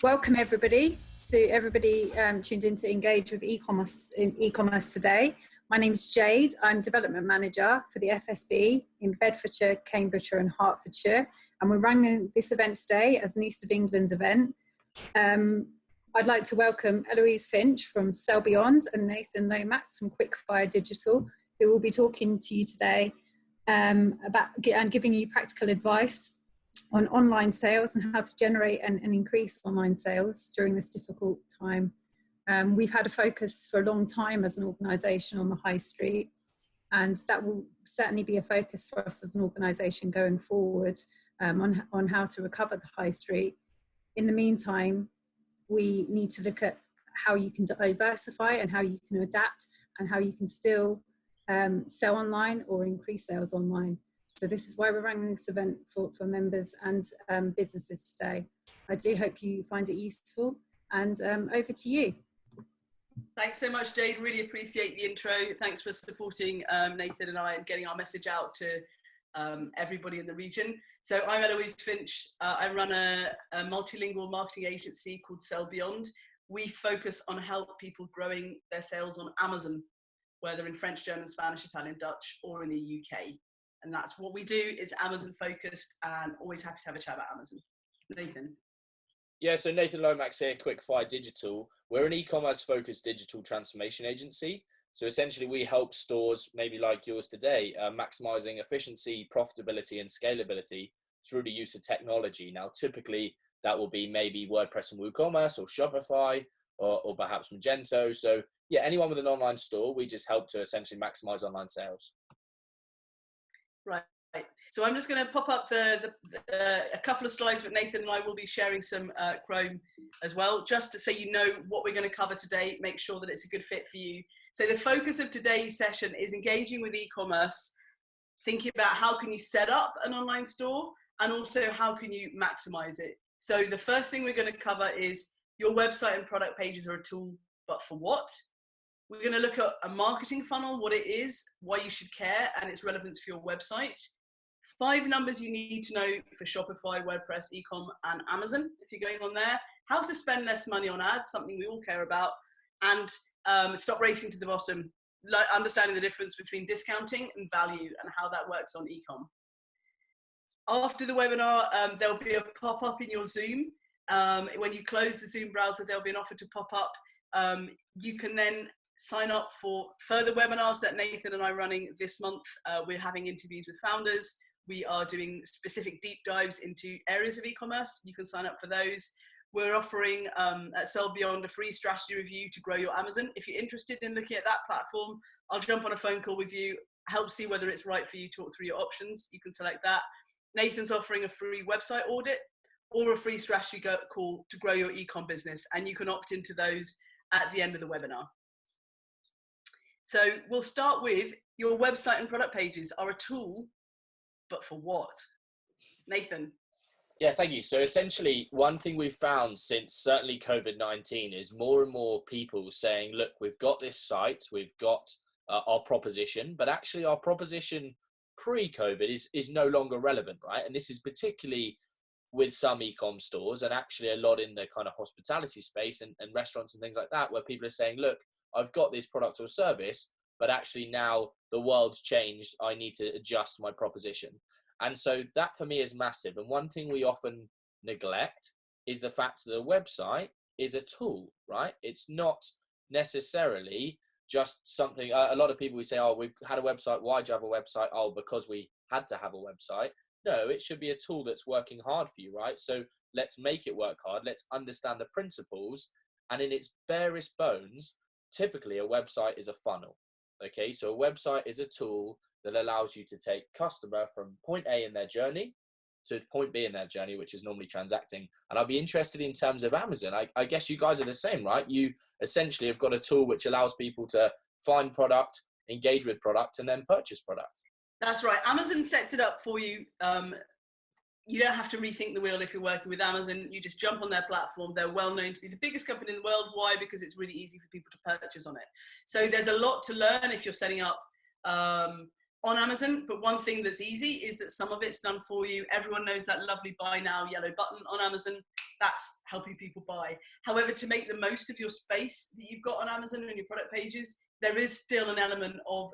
Welcome everybody tuned in to engage with e-commerce today. My name is Jade. I'm Development Manager for the FSB in Bedfordshire, Cambridgeshire and Hertfordshire. And we're running this event today as an East of England event. I'd like to welcome Eloise Finch from Sell Beyond and Nathan Lomax from Quickfire Digital, who will be talking to you today about and giving you practical advice on online sales and how to generate and increase online sales during this difficult time. We've had a focus for a long time as an organisation on the high street, and that will certainly be a focus for us as an organisation going forward on how to recover the high street. In the meantime, we need to look at how you can diversify and how you can adapt and how you can still sell online or increase sales online. So this is why we're running this event for members and businesses today. I do hope you find it useful, and over to you. Thanks so much, Jade. Really appreciate the intro. Thanks for supporting Nathan and I and getting our message out to everybody in the region. So I'm Eloise Finch. I run a multilingual marketing agency called Sell Beyond. We focus on help people growing their sales on Amazon, whether in French, German, Spanish, Italian, Dutch, or in the UK. And that's what we do, is Amazon focused, and always happy to have a chat about Amazon. Nathan. Yeah, so Nathan Lomax here, Quickfire Digital. We're an e-commerce focused digital transformation agency. So essentially we help stores, maybe like yours today, maximizing efficiency, profitability and scalability through the use of technology. Now, typically that will be maybe WordPress and WooCommerce or Shopify or perhaps Magento. So yeah, anyone with an online store, we just help to essentially maximize online sales. Right. So I'm just going to pop up a couple of slides, but Nathan and I will be sharing some Chrome as well, just so you know what we're going to cover today, make sure that it's a good fit for you. So the focus of today's session is engaging with e-commerce, thinking about how can you set up an online store and also how can you maximize it. So the first thing we're going to cover is your website and product pages are a tool, but for what? We're going to look at a marketing funnel, what it is, why you should care, and its relevance for your website. 5 numbers you need to know for Shopify, WordPress, Ecom, and Amazon, if you're going on there. How to spend less money on ads, something we all care about. And stop racing to the bottom, understanding the difference between discounting and value and how that works on Ecom. After the webinar, there'll be a pop-up in your Zoom. When you close the Zoom browser, there'll be an offer to pop up. You can then sign up for further webinars that Nathan and I are running this month. We're having interviews with founders. We are doing specific deep dives into areas of e-commerce. You can sign up for those. We're offering at Sell Beyond a free strategy review to grow your Amazon. If you're interested in looking at that platform, I'll jump on a phone call with you, help see whether it's right for you, talk through your options. You can select that. Nathan's offering a free website audit or a free strategy call to grow your e-com business, and you can opt into those at the end of the webinar. So we'll start with your website and product pages are a tool, but for what? Nathan. Yeah, thank you. So essentially, one thing we've found since certainly COVID-19 is more and more people saying, look, we've got this site, we've got our proposition, but actually our proposition pre-COVID is no longer relevant, right? And this is particularly with some e-com stores and actually a lot in the kind of hospitality space and restaurants and things like that, where people are saying, look, I've got this product or service, but actually now the world's changed. I need to adjust my proposition. And so that for me is massive. And one thing we often neglect is the fact that a website is a tool, right? It's not necessarily just something, a lot of people we say, oh, we've had a website. Why'd you have a website? Oh, because we had to have a website. No, it should be a tool that's working hard for you, right? So let's make it work hard. Let's understand the principles. And in its barest bones, typically a website is a funnel. Okay, so a website is a tool that allows you to take customer from point A in their journey to point B in their journey, which is normally transacting. And I'd be interested in terms of Amazon. I guess you guys are the same, right? You essentially have got a tool which allows people to find product, engage with product, and then purchase product. That's right. Amazon sets it up for you. You don't have to rethink the wheel if you're working with Amazon. You just jump on their platform. They're well known to be the biggest company in the world. Why? Because it's really easy for people to purchase on it. So there's a lot to learn if you're setting up on Amazon. But one thing that's easy is that some of it's done for you. Everyone knows that lovely buy now yellow button on Amazon. that's helping people buy. However, to make the most of your space that you've got on Amazon and your product pages, there is still an element of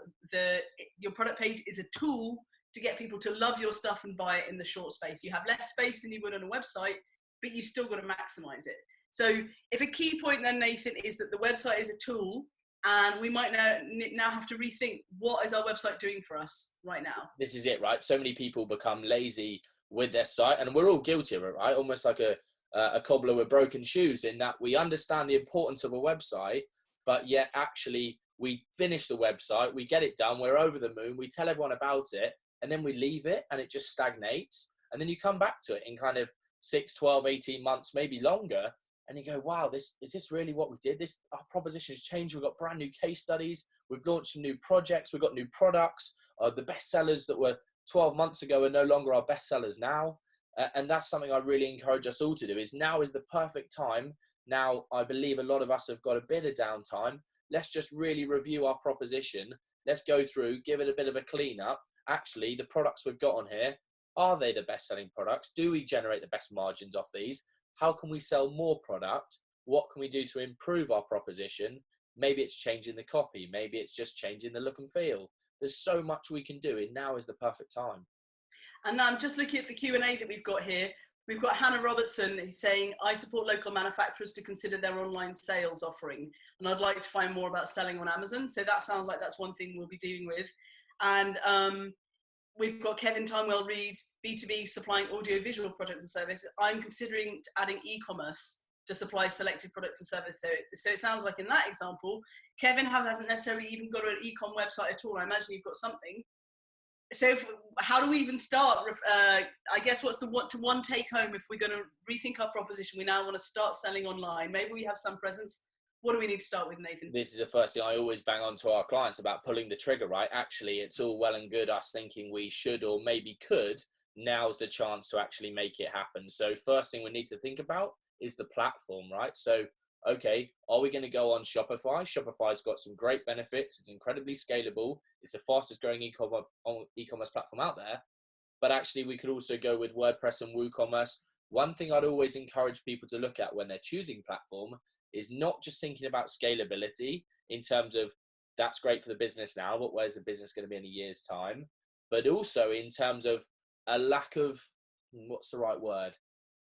your product page is a tool to get people to love your stuff and buy it in the short space. You have less space than you would on a website, but you still got to maximize it. So if a key point then, Nathan, is that the website is a tool, and we might now have to rethink, what is our website doing for us right now? This is it, right? So many people become lazy with their site, and we're all guilty of it, right? Almost like a cobbler with broken shoes, in that we understand the importance of a website, but yet actually we finish the website, we get it done, we're over the moon, we tell everyone about it, and then we leave it and it just stagnates. And then you come back to it in kind of 6, 12, 18 months, maybe longer, and you go, wow, is this really what we did? Our proposition has changed. We've got brand new case studies. We've launched some new projects. We've got new products. The best sellers that were 12 months ago are no longer our best sellers now. And that's something I really encourage us all to do, is now is the perfect time. Now, I believe a lot of us have got a bit of downtime. Let's just really review our proposition. Let's go through, give it a bit of a clean up. Actually, the products we've got on here, are they the best selling products? Do we generate the best margins off these? How can we sell more product? What can we do to improve our proposition? Maybe it's changing the copy. Maybe it's just changing the look and feel. There's so much we can do, and now is the perfect time. And I'm just looking at the Q&A that we've got here. We've got Hannah Robertson saying, I support local manufacturers to consider their online sales offering, and I'd like to find more about selling on Amazon. So that sounds like that's one thing we'll be dealing with. And we've got Kevin Timewell Reed, B2B supplying audio-visual products and services. I'm considering adding e-commerce to supply selected products and services. So it sounds like in that example, Kevin hasn't necessarily even got an e-com website at all. I imagine you've got something. So how do we even start? I guess what's the one take home if we're going to rethink our proposition? We now want to start selling online. Maybe we have some presence. What do we need to start with, Nathan? This is the first thing I always bang on to our clients about, pulling the trigger, right? Actually, it's all well and good us thinking we should or maybe could. Now's the chance to actually make it happen. So first thing we need to think about is the platform, right? So, okay, are we going to go on Shopify? Shopify's got some great benefits. It's incredibly scalable. It's the fastest growing e-commerce platform out there. But actually, we could also go with WordPress and WooCommerce. One thing I'd always encourage people to look at when they're choosing platform is not just thinking about scalability in terms of that's great for the business now, but where's the business going to be in a year's time? But also in terms of a lack of, what's the right word?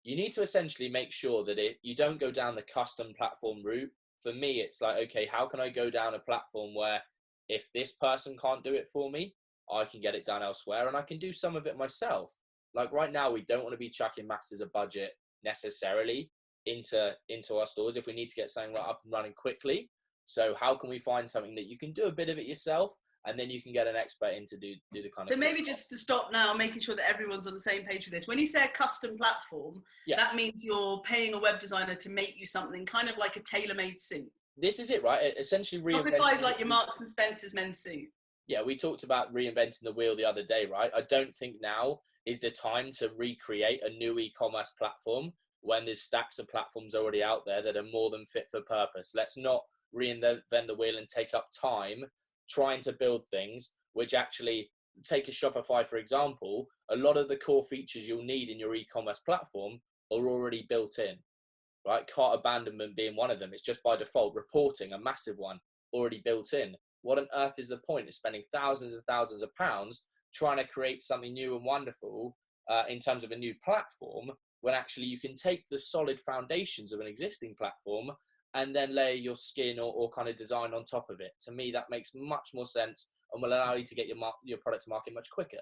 You need to essentially make sure that you don't go down the custom platform route. For me, it's like, okay, how can I go down a platform where if this person can't do it for me, I can get it done elsewhere and I can do some of it myself. Like right now, we don't want to be chucking masses of budget necessarily into our stores if we need to get something right up and running quickly. So how can we find something that you can do a bit of it yourself, and then you can get an expert in to do the kind of. So maybe just to stop now, making sure that everyone's on the same page with this. When you say a custom platform, that means you're paying a web designer to make you something kind of like a tailor-made suit. This is it, right? It essentially Shopify's like your Marks and Spencer's men's suit. Yeah, we talked about reinventing the wheel the other day, right? I don't think now is the time to recreate a new e-commerce platform when there's stacks of platforms already out there that are more than fit for purpose. Let's not reinvent the wheel and take up time trying to build things which actually, take a Shopify for example, a lot of the core features you'll need in your e-commerce platform are already built in, right? Cart abandonment being one of them. It's just by default. Reporting, a massive one, already built in. What on earth is the point of spending thousands and thousands of pounds trying to create something new and wonderful in terms of a new platform, when actually you can take the solid foundations of an existing platform and then layer your skin or kind of design on top of it? To me, that makes much more sense and will allow you to get your product to market much quicker.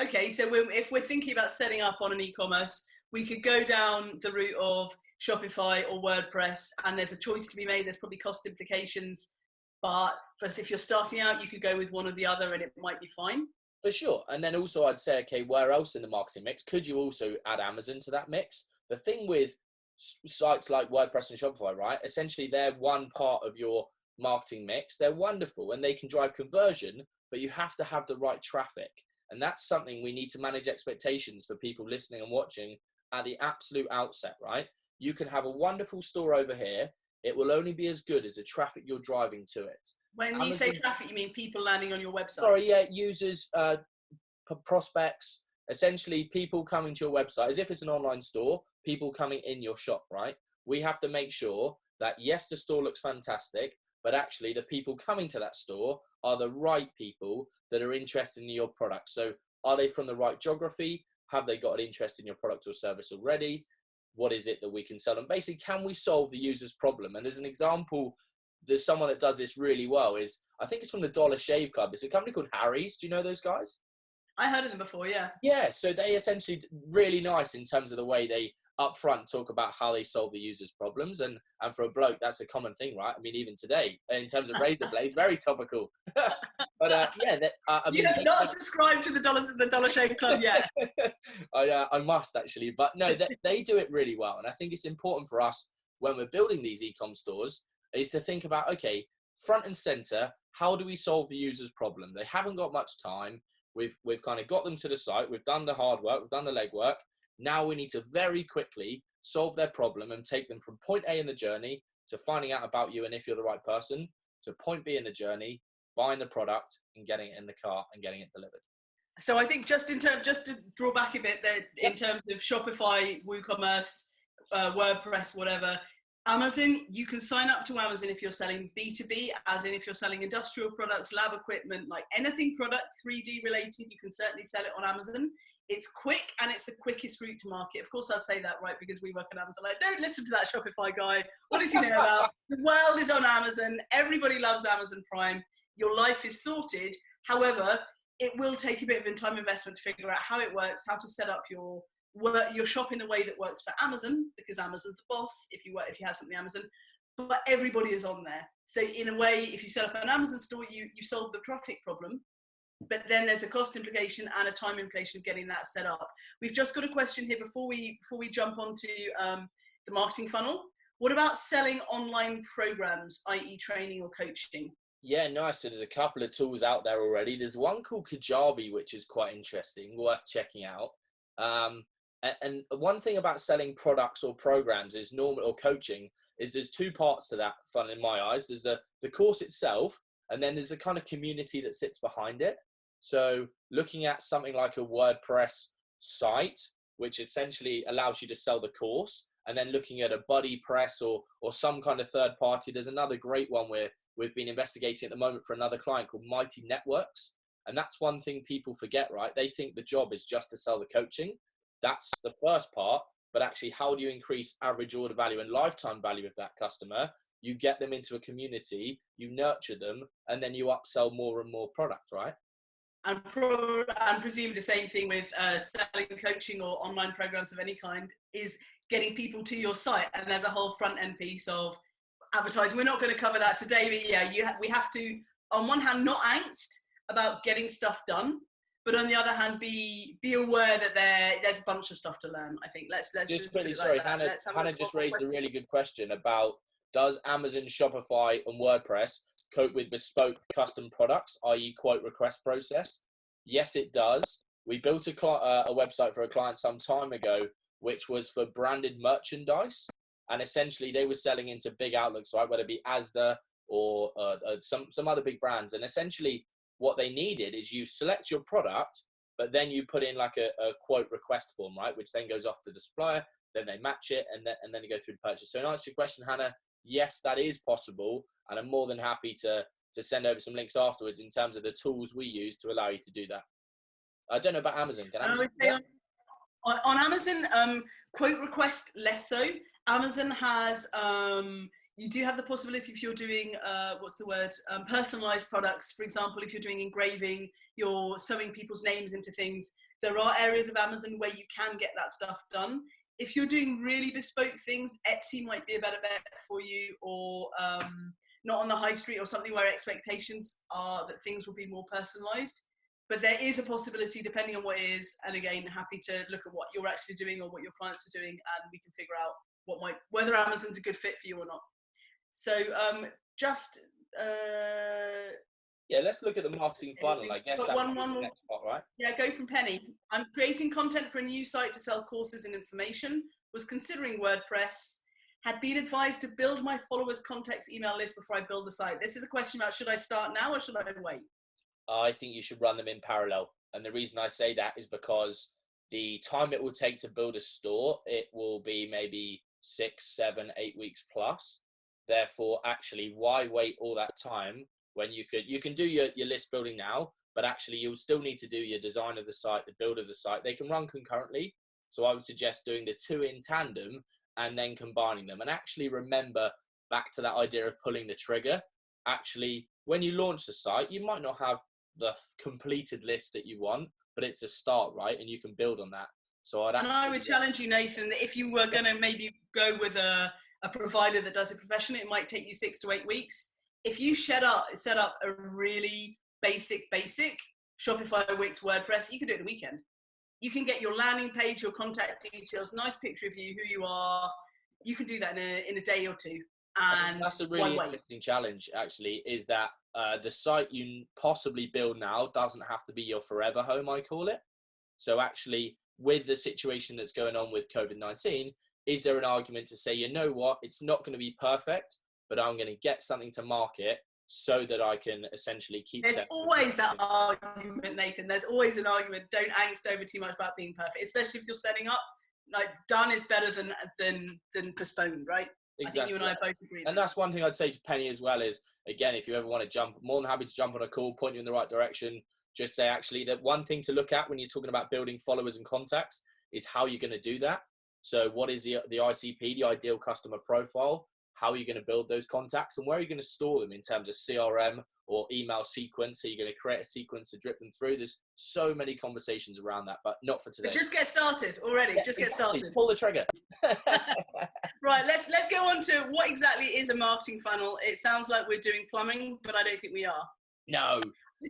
Okay, so if we're thinking about setting up on an e-commerce, we could go down the route of Shopify or WordPress, and there's a choice to be made. There's probably cost implications, but first, if you're starting out, you could go with one or the other and it might be fine. For sure. And then also I'd say, okay, where else in the marketing mix could you also add Amazon to that mix? The thing with sites like WordPress and Shopify, right? Essentially, they're one part of your marketing mix. They're wonderful and they can drive conversion, but you have to have the right traffic. And that's something we need to manage expectations for people listening and watching at the absolute outset, right? You can have a wonderful store over here. It will only be as good as the traffic you're driving to it. When you say traffic, you mean people landing on your website? Sorry, yeah, users, prospects, essentially people coming to your website. As if it's an online store, people coming in your shop, right? We have to make sure that, yes, the store looks fantastic, but actually the people coming to that store are the right people that are interested in your product. So are they from the right geography? Have they got an interest in your product or service already? What is it that we can sell them? Basically, can we solve the user's problem? And as an example, there's someone that does this really well is, I think it's from the Dollar Shave Club. It's a company called Harry's. Do you know those guys? I heard of them before, yeah. Yeah, so they essentially really nice in terms of the way they upfront talk about how they solve the user's problems. And for a bloke, that's a common thing, right? I mean, even today, in terms of razor blades, very topical. But yeah, I mean, you have not subscribed to the Dollar Shave Club yet. I must actually, but no, they do it really well. And I think it's important for us when we're building these e-com stores is to think about, okay, front and center, how do we solve the user's problem? They haven't got much time. We've kind of got them to the site. We've done the hard work. We've done the legwork. Now we need to very quickly solve their problem and take them from point A in the journey to finding out about you and if you're the right person, to point B in the journey, buying the product and getting it in the car and getting it delivered. So I think just to draw back a bit, that in terms of Shopify, WooCommerce, WordPress, whatever, Amazon, you can sign up to Amazon if you're selling B2B, as in if you're selling industrial products, lab equipment, like anything product 3D related, you can certainly sell it on Amazon. It's quick and it's the quickest route to market. Of course, I'd say that, right? Because we work on Amazon. Like, don't listen to that Shopify guy. What does he know about? The world is on Amazon. Everybody loves Amazon Prime. Your life is sorted. However, it will take a bit of a time investment to figure out how it works, how to set up your shop in a way that works for Amazon, because Amazon's the boss if you have something Amazon, but everybody is on there. So in a way, if you set up an Amazon store, you solve the traffic problem, but then there's a cost implication and a time implication getting that set up. We've just got a question here before we jump onto the marketing funnel. What about selling online programs, i.e. training or coaching? Yeah, nice. So there's a couple of tools out there already. There's one called Kajabi, which is quite interesting, worth checking out. And one thing about selling products or programs is or coaching is there's two parts to that fun in my eyes. There's the course itself, and then there's a kind of community that sits behind it. So looking at something like a WordPress site, which essentially allows you to sell the course, and then looking at a buddy press or some kind of third party. There's another great one where we've been investigating at the moment for another client called Mighty Networks. And that's one thing people forget, right? They think the job is just to sell the coaching. That's the first part, but actually how do you increase average order value and lifetime value of that customer? You get them into a community, you nurture them, and then you upsell more and more product, right? And presume the same thing with selling coaching or online programs of any kind is getting people to your site. And there's a whole front end piece of advertising. We're not going to cover that today, but yeah, we have to, on one hand, not angst about getting stuff done, but on the other hand, be aware that there's a bunch of stuff to learn. I think let's just really sorry, like Hannah just raised a really good question about, does Amazon, Shopify, and WordPress cope with bespoke custom products, i.e. quote request process? Yes, it does. We built a website for a client some time ago, which was for branded merchandise, and essentially they were selling into big outlets, right? Whether it be Asda or some other big brands, and essentially what they needed is you select your product, but then you put in like a quote request form, right? Which then goes off to the supplier, then they match it, and then you go through the purchase. So in answer to your question, Hannah, yes, that is possible. And I'm more than happy to send over some links afterwards in terms of the tools we use to allow you to do that. I don't know about Amazon. Can Amazon do that? On Amazon, quote request less so. Amazon has, you do have the possibility if you're doing, personalized products. For example, if you're doing engraving, you're sewing people's names into things. There are areas of Amazon where you can get that stuff done. If you're doing really bespoke things, Etsy might be a better bet for you, or not on the high street or something where expectations are that things will be more personalized. But there is a possibility depending on what it is. And again, happy to look at what you're actually doing or what your clients are doing, and we can figure out whether Amazon's a good fit for you or not. So let's look at the marketing funnel. I guess that's the next part, right? Yeah, go from Penny. I'm creating content for a new site to sell courses and information. Was considering WordPress. Had been advised to build my followers' contacts email list before I build the site. This is a question about, should I start now or should I wait? I think you should run them in parallel. And the reason I say that is because the time it will take to build a store, it will be maybe 6, 7, 8 weeks plus. Therefore, actually, why wait all that time when you can do your list building now, but actually you'll still need to do your design of the site, the build of the site. They can run concurrently. So I would suggest doing the two in tandem and then combining them. And actually remember back to that idea of pulling the trigger. Actually, when you launch the site, you might not have the completed list that you want, but it's a start, right? And you can build on that. So I would challenge you, Nathan, that if you were going to maybe go with a provider that does it professionally, it might take you 6 to 8 weeks. If you set up a really basic Shopify, Wix, WordPress, you can do it in a weekend. You can get your landing page, your contact details, nice picture of you, who you are. You can do that in a day or two. And that's a really interesting challenge, actually, is that the site you possibly build now doesn't have to be your forever home, I call it. So actually, with the situation that's going on with COVID-19, is there an argument to say, you know what, it's not going to be perfect, but I'm going to get something to market so that I can essentially keep... There's always that argument, Nathan. There's always an argument. Don't angst over too much about being perfect, especially if you're setting up. Like, done is better than postponed, right? Exactly. I think you and I both agree. And that's one thing I'd say to Penny as well is, again, if you ever want to jump, more than happy to jump on a call, point you in the right direction. Just say, actually, that one thing to look at when you're talking about building followers and contacts is how you're going to do that. So what is the ICP, the ideal customer profile? How are you going to build those contacts, and where are you going to store them in terms of CRM or email sequence? Are you going to create a sequence to drip them through? There's so many conversations around that, but not for today. But just get started already. Yeah, just get started. Pull the trigger. Right. Let's go on to what exactly is a marketing funnel. It sounds like we're doing plumbing, but I don't think we are. No.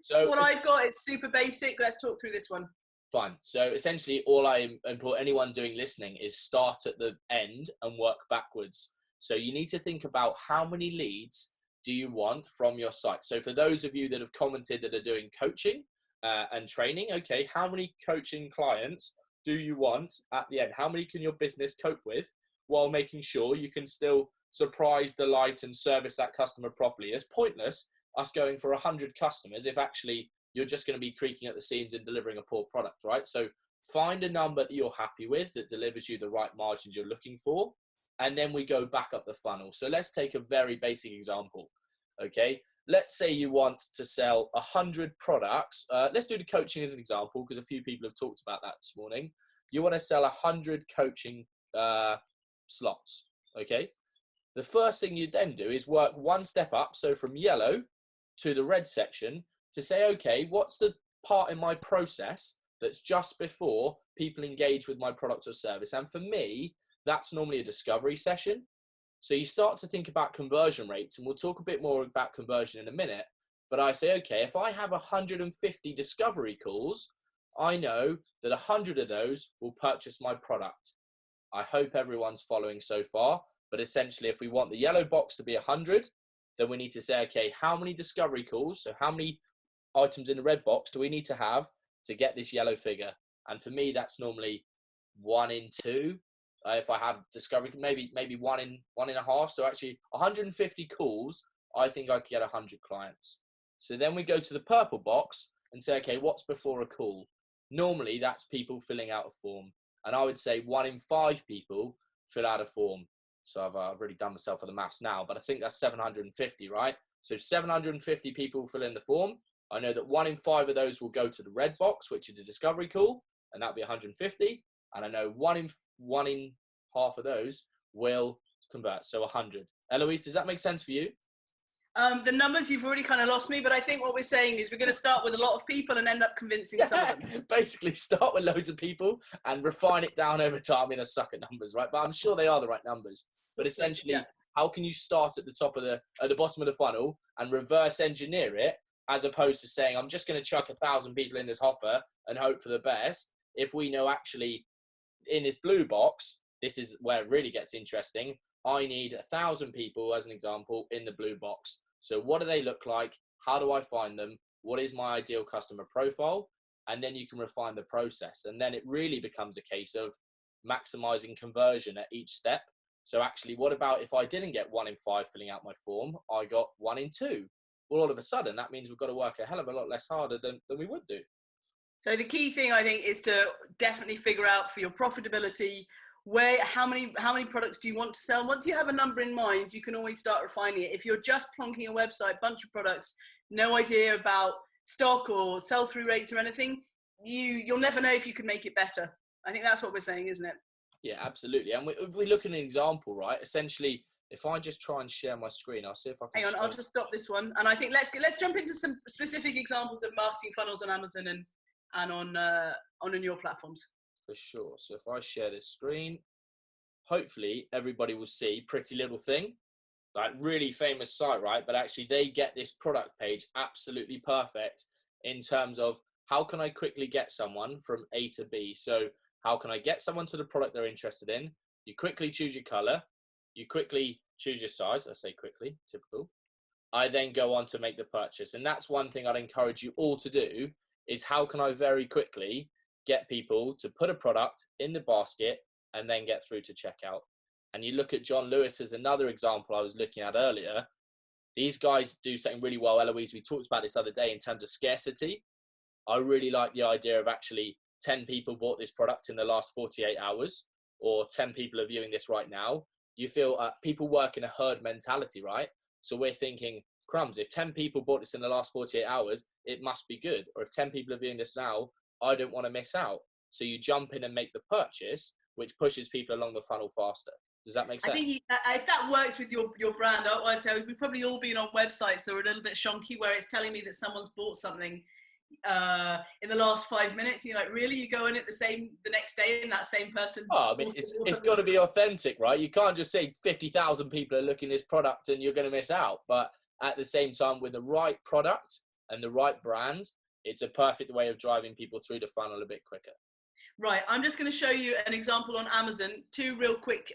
So what I've got is super basic. Let's talk through this one. Fine. So essentially, all I import anyone doing listening is start at the end and work backwards. So you need to think about how many leads do you want from your site. So for those of you that have commented that are doing coaching and training, okay, how many coaching clients do you want at the end? How many can your business cope with while making sure you can still surprise, delight, and service that customer properly? It's pointless us going for 100 customers if actually you're just going to be creaking at the seams and delivering a poor product, right? So find a number that you're happy with that delivers you the right margins you're looking for. And then we go back up the funnel. So let's take a very basic example, okay? Let's say you want to sell 100 products. Let's do the coaching as an example, because a few people have talked about that this morning. You want to sell 100 coaching slots, okay? The first thing you then do is work one step up. So from yellow to the red section to say, okay, what's the part in my process that's just before people engage with my product or service? And for me, that's normally a discovery session. So you start to think about conversion rates, and we'll talk a bit more about conversion in a minute. But I say, okay, if I have 150 discovery calls, I know that 100 of those will purchase my product. I hope everyone's following so far. But essentially, if we want the yellow box to be 100, then we need to say, okay, how many discovery calls? So how many items in the red box do we need to have to get this yellow figure? And for me, that's normally 1 in 2. If I have discovery, maybe 1 in 1.5. So actually 150 calls, I think I could get 100 clients. So then we go to the purple box and say, okay, what's before a call? Normally that's people filling out a form. And I would say 1 in 5 people fill out a form. So I've already done myself for the maths now, but I think that's 750, right? So 750 people fill in the form. I know that 1 in 5 of those will go to the red box, which is a discovery call, and that'll be 150. And I know 1 in half of those will convert, so 100. Eloise, does that make sense for you? The numbers, you've already kind of lost me, but I think what we're saying is we're going to start with a lot of people and end up convincing some of them. Basically, start with loads of people and refine it down over time. I suck at numbers, right? But I'm sure they are the right numbers. But essentially, how can you start at the bottom of the funnel and reverse engineer it, as opposed to saying, I'm just going to chuck 1,000 people in this hopper and hope for the best, if we know actually in this blue box, this is where it really gets interesting. I need 1,000 people, as an example, in the blue box. So what do they look like? How do I find them? What is my ideal customer profile? And then you can refine the process. And then it really becomes a case of maximizing conversion at each step. So actually, what about if I didn't get 1 in 5 filling out my form, I got 1 in 2? Well, all of a sudden, that means we've got to work a hell of a lot less harder than we would do. So the key thing, I think, is to definitely figure out for your profitability, how many products do you want to sell? Once you have a number in mind, you can always start refining it. If you're just plonking a website, bunch of products, no idea about stock or sell-through rates or anything, you'll never know if you can make it better. I think that's what we're saying, isn't it? Yeah, absolutely. And if we look at an example, right? Essentially, if I just try and share my screen, I'll see if I can. Hang on, I'll just stop this one. And I think let's jump into some specific examples of marketing funnels on Amazon and on your platforms. For sure. So if I share this screen, hopefully everybody will see Pretty Little Thing, like really famous site, right? But actually they get this product page absolutely perfect in terms of how can I quickly get someone from A to B? So how can I get someone to the product they're interested in? You quickly choose your color, you quickly choose your size. I say quickly, typical. I then go on to make the purchase. And that's one thing I'd encourage you all to do, is how can I very quickly get people to put a product in the basket and then get through to checkout. And you look at John Lewis as another example I was looking at earlier. These guys do something really well. Eloise, we talked about this other day in terms of scarcity. I really like the idea of actually 10 people bought this product in the last 48 hours, or 10 people are viewing this right now. You feel people work in a herd mentality, right? So we're thinking, crumbs, if 10 people bought this in the last 48 hours, it must be good. Or if 10 people are viewing this now, I don't want to miss out. So you jump in and make the purchase, which pushes people along the funnel faster. Does that make sense? I think if that works with your brand, I'd say we've probably all been on websites that are a little bit shonky, where it's telling me that someone's bought something in the last 5 minutes. You're like, really? You go in it the next day and that same person? Oh, I mean, it's got to be authentic, right? You can't just say 50,000 people are looking at this product and you're going to miss out. But at the same time, with the right product and the right brand, it's a perfect way of driving people through the funnel a bit quicker. Right, I'm just going to show you an example on Amazon. Two real quick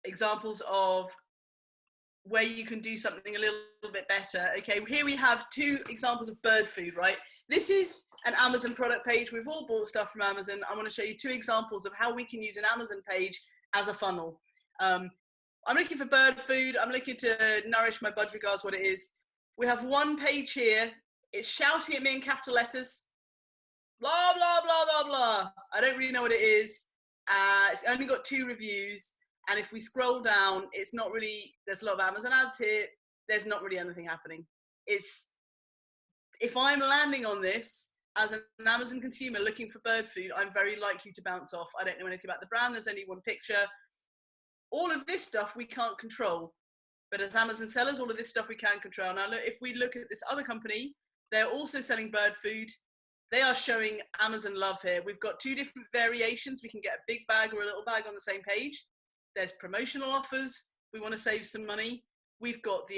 examples of where you can do something a little bit better. Okay, here we have two examples of bird food, right? This is an Amazon product page. We've all bought stuff from Amazon. I want to show you two examples of how we can use an Amazon page as a funnel. I'm looking for bird food. I'm looking to nourish my budgerigars, what it is. We have one page here. It's shouting at me in capital letters. Blah, blah, blah, blah, blah. I don't really know what it is. It's only got 2 reviews. And if we scroll down, it's not really, there's a lot of Amazon ads here. There's not really anything happening. If I'm landing on this as an Amazon consumer looking for bird food, I'm very likely to bounce off. I don't know anything about the brand. There's only one picture. All of this stuff we can't control. But as Amazon sellers, all of this stuff we can control. Now, if we look at this other company, they're also selling bird food. They are showing Amazon love here. We've got 2 different variations. We can get a big bag or a little bag on the same page. There's promotional offers. We want to save some money. We've got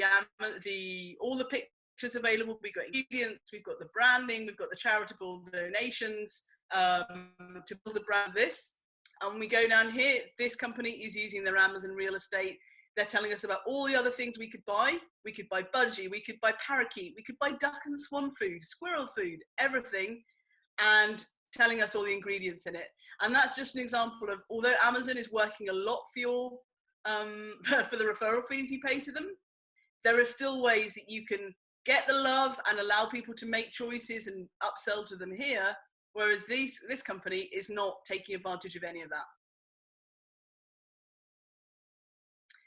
all the pictures available. We've got ingredients. We've got the branding. We've got the charitable donations to build the brand of this. And we go down here. This company is using their Amazon real estate. They're telling us about all the other things we could buy. We could buy budgie, we could buy parakeet, we could buy duck and swan food, squirrel food, everything, and telling us all the ingredients in it. And that's just an example of, although Amazon is working a lot for your, for the referral fees you pay to them, there are still ways that you can get the love and allow people to make choices and upsell to them here, whereas this company is not taking advantage of any of that.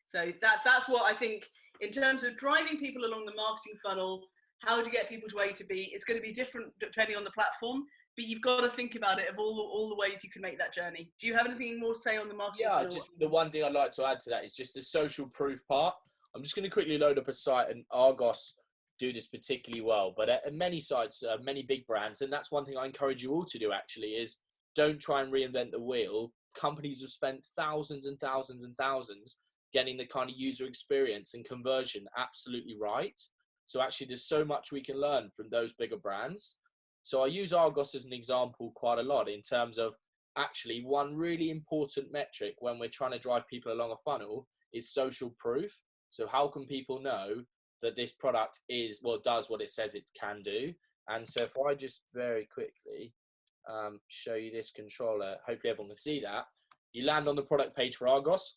So that's what I think, in terms of driving people along the marketing funnel, how to get people to A to B. It's going to be different depending on the platform, but you've got to think about it of all the ways you can make that journey. Do you have anything more to say on the marketing funnel? Yeah, just the one thing I'd like to add to that is just the social proof part. I'm just going to quickly load up a site, and Argos do this particularly well, but at many sites, many big brands, and that's one thing I encourage you all to do actually, is don't try and reinvent the wheel. Companies have spent thousands and thousands and thousands getting the kind of user experience and conversion absolutely right. So actually there's so much we can learn from those bigger brands. So I use Argos as an example quite a lot in terms of actually one really important metric when we're trying to drive people along a funnel is social proof. So how can people know that this product does what it says it can do? And so if I just very quickly show you this controller, hopefully everyone can see that. You land on the product page for Argos.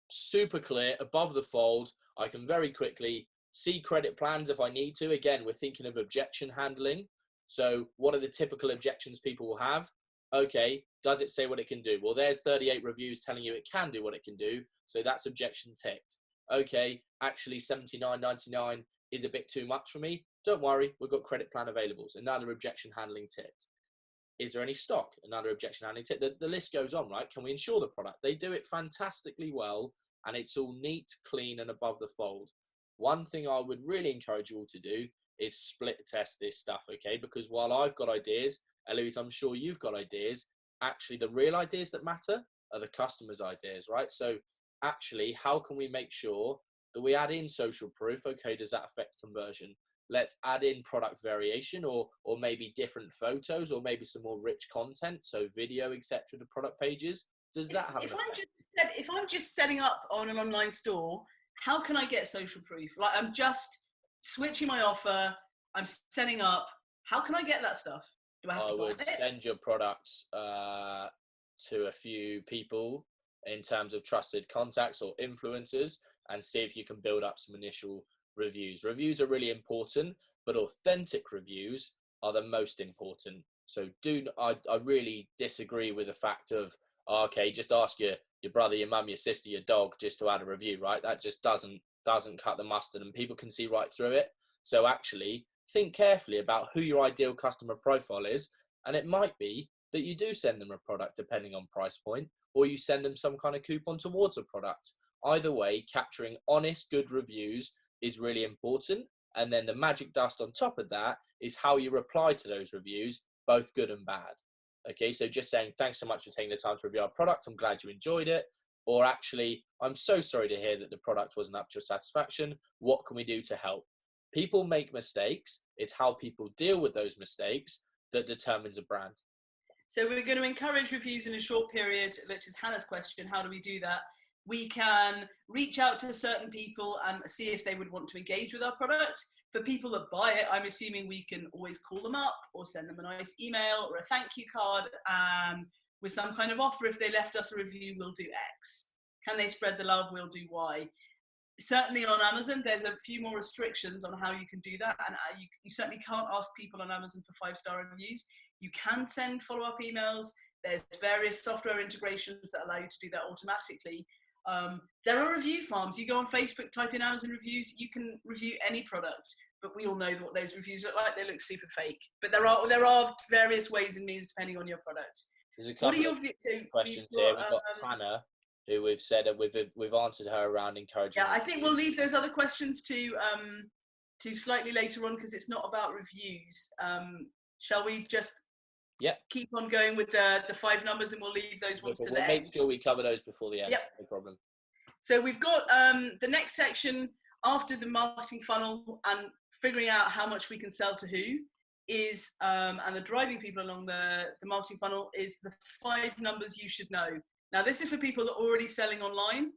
Super clear above the fold. I can very quickly see credit plans if I need to. Again, we're thinking of objection handling. So what are the typical objections people will have? Okay, does it say what it can do? Well, there's 38 reviews telling you it can do what it can do. So that's objection ticked. Okay, actually 79.99 is a bit too much for me. Don't worry, we've got credit plan available. So another objection handling ticked. Is there any stock? Another objection handling ticked. The list goes on, right? Can we insure the product? They do it fantastically well, and it's all neat, clean, and above the fold. One thing I would really encourage you all to do is split test this stuff, okay? Because while I've got ideas, Eloise, I'm sure you've got ideas, actually the real ideas that matter are the customer's ideas, right? So actually, how can we make sure that we add in social proof? Okay, does that affect conversion? Let's add in product variation, or maybe different photos, or maybe some more rich content, so video, etc. to product pages. Does that have an effect? If I'm just setting up on an online store, how can I get social proof? Like, I'm just switching my offer, I'm setting up. How can I get that stuff? Do I have to buy it? I would send your products to a few people in terms of trusted contacts or influencers, and see if you can build up some initial reviews. Reviews are really important, but authentic reviews are the most important. So I really disagree with the fact of, okay, just ask your brother, your mum, your sister, your dog just to add a review, right? That just doesn't cut the mustard, and people can see right through it. So actually think carefully about who your ideal customer profile is, and it might be that you do send them a product depending on price point, or you send them some kind of coupon towards a product. Either way, capturing honest, good reviews is really important. And then the magic dust on top of that is how you reply to those reviews, both good and bad. Okay, so just saying, thanks so much for taking the time to review our product. I'm glad you enjoyed it. Or actually, I'm so sorry to hear that the product wasn't up to your satisfaction. What can we do to help? People make mistakes. It's how people deal with those mistakes that determines a brand. So we're going to encourage reviews in a short period, which is Hannah's question. How do we do that? We can reach out to certain people and see if they would want to engage with our product. For people that buy it, I'm assuming we can always call them up or send them a nice email or a thank you card with some kind of offer. If they left us a review, we'll do X. Can they spread the love? We'll do Y. Certainly on Amazon, there's a few more restrictions on how you can do that. And you certainly can't ask people on Amazon for 5-star reviews. You can send follow-up emails. There's various software integrations that allow you to do that automatically. There are review farms. You go on Facebook, type in Amazon reviews, you can review any product, but we all know what those reviews look like. They look super fake. But there are various ways and means depending on your product. There's a couple of questions here. We've got Hannah, who we've said that we've answered her around encouraging. Yeah, I think we'll leave those other questions to slightly later on, because it's not about reviews. Shall we just keep on going with the 5 numbers, and we'll leave those ones to the end? Make sure we cover those before the end. Yep. No problem. So we've got the next section after the marketing funnel and figuring out how much we can sell to who is, and the driving people along the marketing funnel is the 5 numbers you should know. Now, this is for people that are already selling online.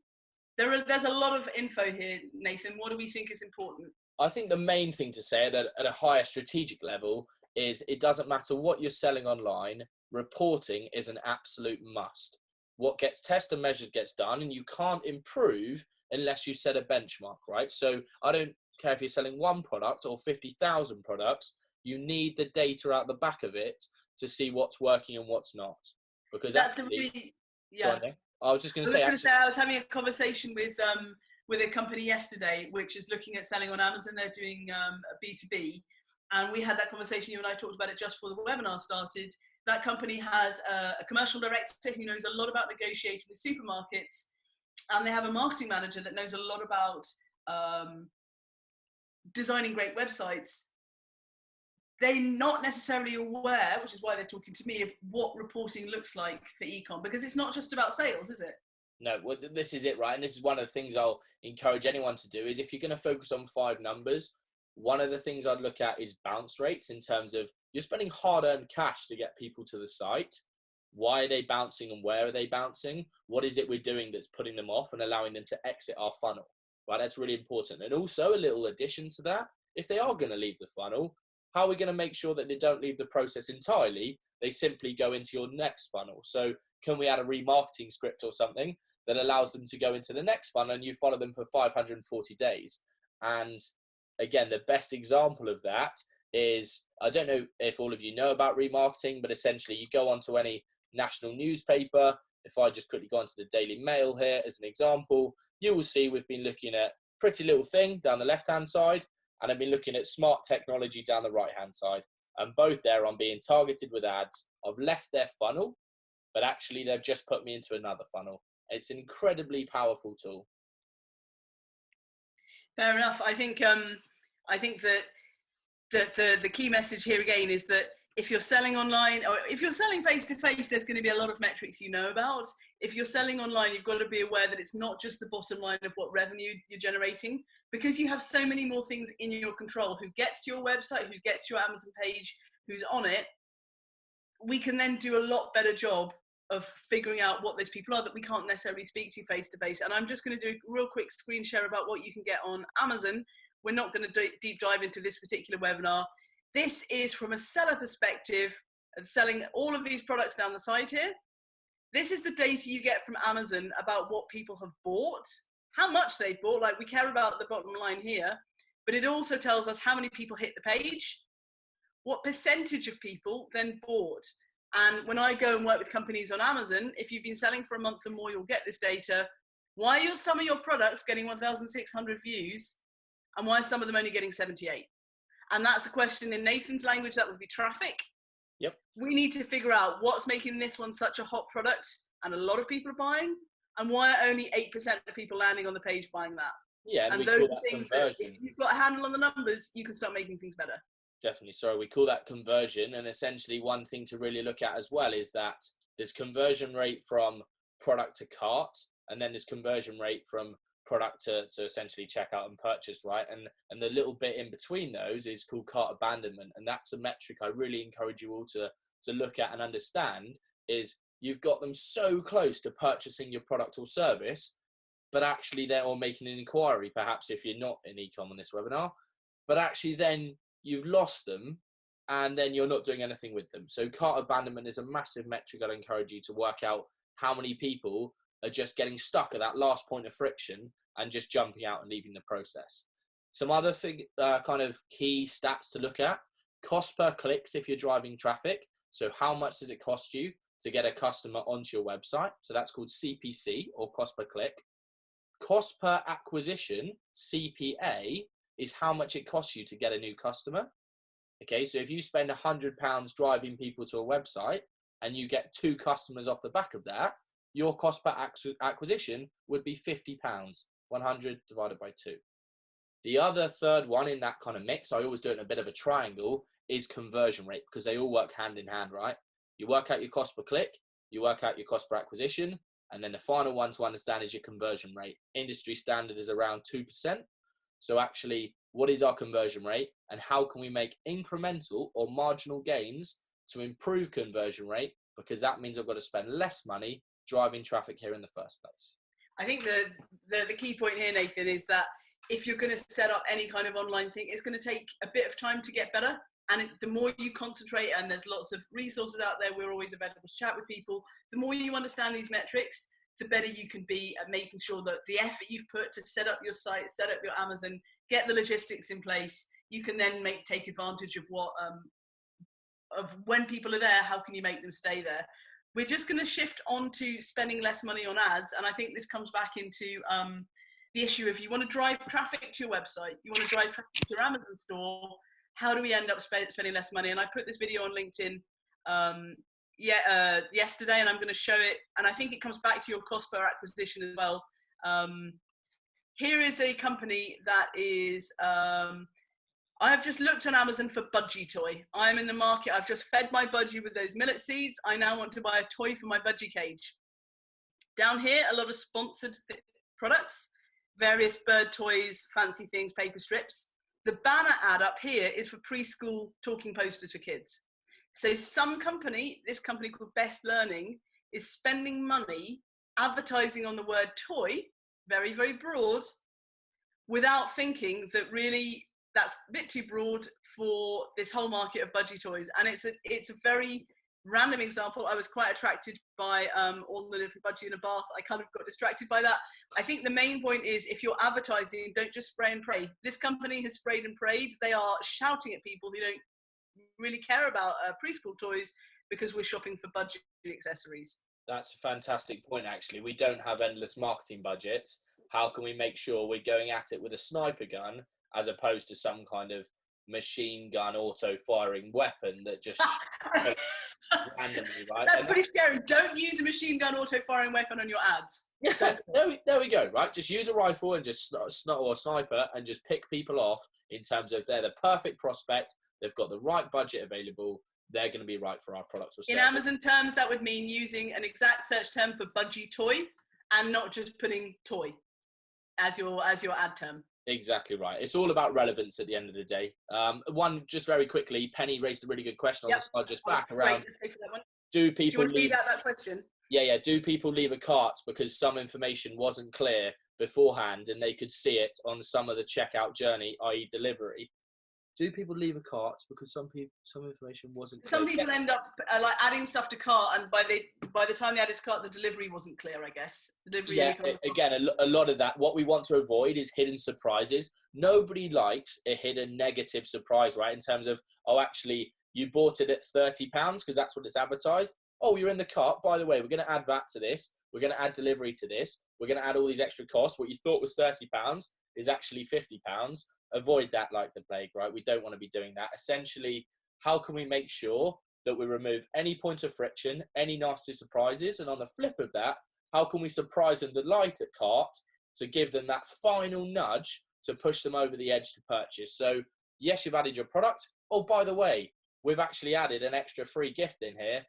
There's a lot of info here, Nathan. What do we think is important? I think the main thing to say at a higher strategic level is it doesn't matter what you're selling online, reporting is an absolute must. What gets tested and measured gets done, and you can't improve unless you set a benchmark, right? So I don't care if you're selling 1 product or 50,000 products, you need the data out the back of it to see what's working and what's not. Because that's actually, I was just going to say, I was having a conversation with a company yesterday, which is looking at selling on Amazon. They're doing B2B. And we had that conversation, you and I talked about it just before the webinar started. That company has a commercial director who knows a lot about negotiating with supermarkets. And they have a marketing manager that knows a lot about designing great websites. They're not necessarily aware, which is why they're talking to me, of what reporting looks like for e-com, because it's not just about sales, is it? No, well, this is it, right? And this is one of the things I'll encourage anyone to do is if you're going to focus on 5 numbers, one of the things I'd look at is bounce rates, in terms of you're spending hard-earned cash to get people to the site. Why are they bouncing and where are they bouncing? What is it we're doing that's putting them off and allowing them to exit our funnel, right? That's really important. And also a little addition to that, if they are going to leave the funnel, how are we going to make sure that they don't leave the process entirely? They simply go into your next funnel. So can we add a remarketing script or something that allows them to go into the next funnel and you follow them for 540 days? And again, the best example of that is, I don't know if all of you know about remarketing, but essentially you go onto any national newspaper. If I just quickly go onto the Daily Mail here as an example, you will see we've been looking at Pretty Little Thing down the left-hand side, and I've been looking at Smart Technology down the right-hand side. And both there I'm being targeted with ads. I've left their funnel, but actually they've just put me into another funnel. It's an incredibly powerful tool. Fair enough. I think that the key message here again is that if you're selling online, or if you're selling face to face, there's going to be a lot of metrics you know about. If you're selling online, you've got to be aware that it's not just the bottom line of what revenue you're generating, because you have so many more things in your control. Who gets to your website, who gets to your Amazon page, who's on it. We can then do a lot better job of figuring out what those people are that we can't necessarily speak to face to face. And I'm just going to do a real quick screen share about what you can get on Amazon. We're not going to deep dive into this particular webinar. This is from a seller perspective of selling all of these products down the side here. This is the data you get from Amazon about what people have bought, how much they've bought. Like, we care about the bottom line here, but it also tells us how many people hit the page, what percentage of people then bought. And when I go and work with companies on Amazon, if you've been selling for a month or more, you'll get this data. Why are some of your products getting 1,600 views and why are some of them only getting 78? And that's a question in Nathan's language, that would be traffic. Yep. We need to figure out what's making this one such a hot product and a lot of people are buying, and why are only 8% of people landing on the page buying that? Yeah, and those are things that if you've got a handle on the numbers, you can start making things better. Definitely. Sorry, we call that conversion. And essentially one thing to really look at as well is that there's conversion rate from product to cart, and then there's conversion rate from product to essentially checkout and purchase, right? And the little bit in between those is called cart abandonment. And that's a metric I really encourage you all to look at and understand. Is you've got them so close to purchasing your product or service, but actually they're all making an inquiry, perhaps if you're not in e-com on this webinar, but actually then you've lost them and then you're not doing anything with them. So cart abandonment is a massive metric. I'd encourage you to work out how many people are just getting stuck at that last point of friction and just jumping out and leaving the process. Some other kind of key stats to look at: cost per clicks if you're driving traffic. So how much does it cost you to get a customer onto your website? So that's called CPC, or cost per click. Cost per acquisition, CPA, is how much it costs you to get a new customer. Okay, so if you spend £100 driving people to a website and you get 2 customers off the back of that, your cost per acquisition would be £50, 100 divided by 2. The other third one in that kind of mix, I always do it in a bit of a triangle, is conversion rate, because they all work hand in hand, right? You work out your cost per click, you work out your cost per acquisition, and then the final one to understand is your conversion rate. Industry standard is around 2%. So actually, what is our conversion rate and how can we make incremental or marginal gains to improve conversion rate? Because that means I've got to spend less money driving traffic here in the first place. I think the key point here, Nathan, is that if you're going to set up any kind of online thing, it's going to take a bit of time to get better. And the more you concentrate, and there's lots of resources out there, we're always available to chat with people. The more you understand these metrics, the better you can be at making sure that the effort you've put to set up your site, set up your Amazon, get the logistics in place, you can then take advantage of what, of when people are there, how can you make them stay there? We're just going to shift on to spending less money on ads. And I think this comes back into the issue of, you want to drive traffic to your website, you want to drive traffic to your Amazon store, how do we end up spending less money? And I put this video on LinkedIn yesterday, and I'm going to show it. And I think it comes back to your cost per acquisition as well. Here is a company that is, I have just looked on Amazon for budgie toy. I'm in the market. I've just fed my budgie with those millet seeds. I now want to buy a toy for my budgie cage. Down here, a lot of sponsored products, various bird toys, fancy things, paper strips. The banner ad up here is for preschool talking posters for kids. So some company, this company called Best Learning, is spending money advertising on the word toy, very, very broad, without thinking that really that's a bit too broad for this whole market of budgie toys. And it's a very Random example, I was quite attracted by all the different budgie in a bath. I kind of got distracted by that. I think the main point is, if you're advertising, don't just spray and pray. This company has sprayed and prayed. They are shouting at people who don't really care about preschool toys because we're shopping for budget accessories. That's a fantastic point, actually. We don't have endless marketing budgets. How can we make sure we're going at it with a sniper gun as opposed to some kind of machine gun auto firing weapon that just randomly, right? That's pretty scary. Don't use a machine gun auto firing weapon on your ads. There we go, right? Just use a rifle and just or a sniper and just pick people off in terms of they're the perfect prospect, they've got the right budget available, they're going to be right for our products or service. In Amazon terms, that would mean using an exact search term for budgie toy and not just putting toy as your ad term. Exactly right. It's all about relevance at the end of the day. One, just very quickly, Penny raised a really good question on the slide just back around. Do people do you want to read out that question? Yeah. Do people leave a cart because some information wasn't clear beforehand and they could see it on some of the checkout journey, i.e. delivery? Do people leave a cart because some information wasn't clear? Some people end up like adding stuff to cart, and by the time they added to cart, the delivery wasn't clear, I guess. Again, a lot of that. What we want to avoid is hidden surprises. Nobody likes a hidden negative surprise, right? In terms of, oh, actually, you bought it at £30 because that's what it's advertised. Oh, you're in the cart. By the way, we're going to add VAT to this. We're going to add delivery to this. We're going to add all these extra costs. What you thought was £30 is actually £50. Avoid that like the plague, right? We don't want to be doing that. Essentially, how can we make sure that we remove any point of friction, any nasty surprises? And on the flip of that, how can we surprise and delight at cart to give them that final nudge to push them over the edge to purchase? So yes, you've added your product. Oh, by the way, we've actually added an extra free gift in here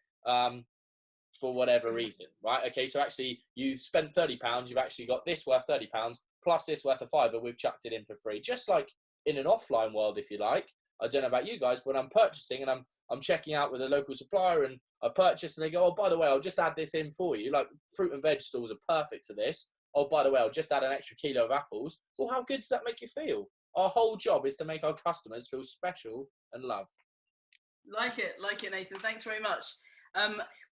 for whatever reason, right? Okay, so actually you spent £30, you've actually got this worth £30 plus this worth of £5, we've chucked it in for free. Just like in an offline world, if you like. I don't know about you guys, but I'm purchasing and I'm checking out with a local supplier and I purchase and they go, oh, by the way, I'll just add this in for you. Like fruit and veg stores are perfect for this. Oh, by the way, I'll just add an extra kilo of apples. Well, how good does that make you feel? Our whole job is to make our customers feel special and loved. Like it, Nathan. Thanks very much.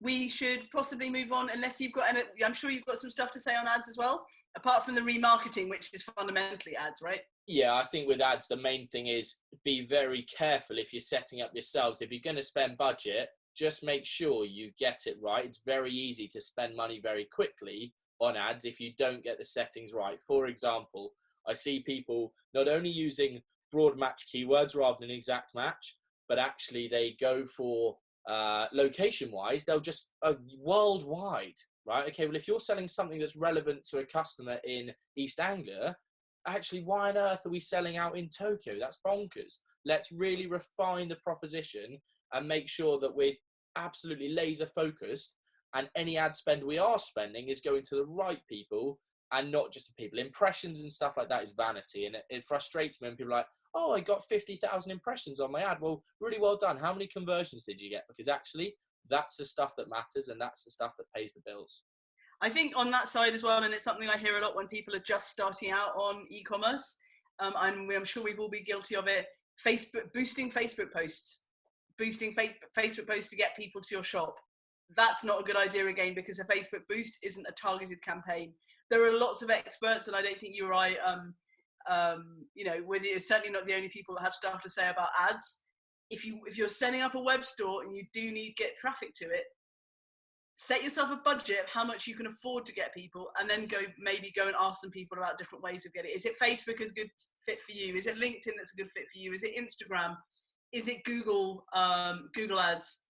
We should possibly move on, unless you've got, and I'm sure you've got some stuff to say on ads as well, apart from the remarketing, which is fundamentally ads, right? Yeah, I think with ads, the main thing is be very careful if you're setting up yourselves. If you're going to spend budget, just make sure you get it right. It's very easy to spend money very quickly on ads if you don't get the settings right. For example, I see people not only using broad match keywords rather than exact match, but actually they go for location wise, they'll just worldwide, right? Okay, well, if you're selling something that's relevant to a customer in East Anglia, actually, why on earth are we selling out in Tokyo? That's bonkers. Let's really refine the proposition and make sure that we're absolutely laser focused and any ad spend we are spending is going to the right people and not just the people. Impressions and stuff like that is vanity, and it frustrates me when people are like, oh, I got 50,000 impressions on my ad. Well, really well done. How many conversions did you get? Because actually, that's the stuff that matters and that's the stuff that pays the bills. I think on that side as well, and it's something I hear a lot when people are just starting out on e-commerce, and I'm sure we've all been guilty of it, boosting Facebook posts to get people to your shop. That's not a good idea again, because a Facebook boost isn't a targeted campaign. There are lots of experts, and I don't think you or I, we're certainly not the only people that have stuff to say about ads. If you're setting up a web store and you do need to get traffic to it, set yourself a budget of how much you can afford to get people, and then go and ask some people about different ways of getting it. Is it Facebook a good fit for you? Is it LinkedIn that's a good fit for you? Is it Instagram? Is it Google ads?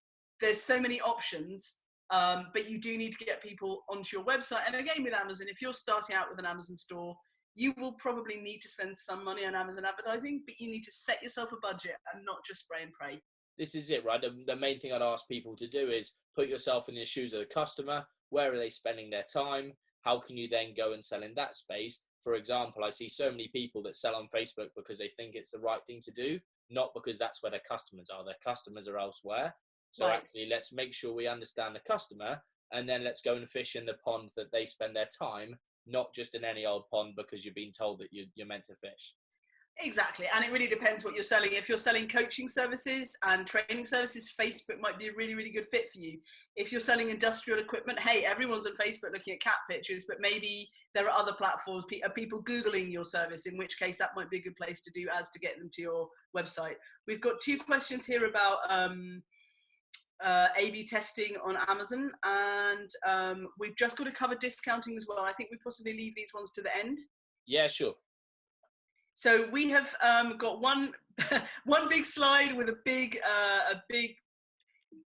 There's so many options, but you do need to get people onto your website. And again, with Amazon, if you're starting out with an Amazon store, you will probably need to spend some money on Amazon advertising, but you need to set yourself a budget and not just spray and pray. This is it, right? The main thing I'd ask people to do is put yourself in the shoes of the customer. Where are they spending their time? How can you then go and sell in that space? For example, I see so many people that sell on Facebook because they think it's the right thing to do, not because that's where their customers are. Their customers are elsewhere. So right. Actually, let's make sure we understand the customer, and then let's go and fish in the pond that they spend their time, not just in any old pond because you're being told that you're meant to fish. Exactly, and it really depends what you're selling. If you're selling coaching services and training services, Facebook might be a really, really good fit for you. If you're selling industrial equipment, hey, everyone's on Facebook looking at cat pictures, but maybe there are other platforms, are people Googling your service, in which case that might be a good place to do as to get them to your website. We've got 2 questions here about A/B testing on Amazon, and we've just got to cover discounting as well. I think we possibly leave these ones to the end. Yeah, sure. So we have got one big slide with a big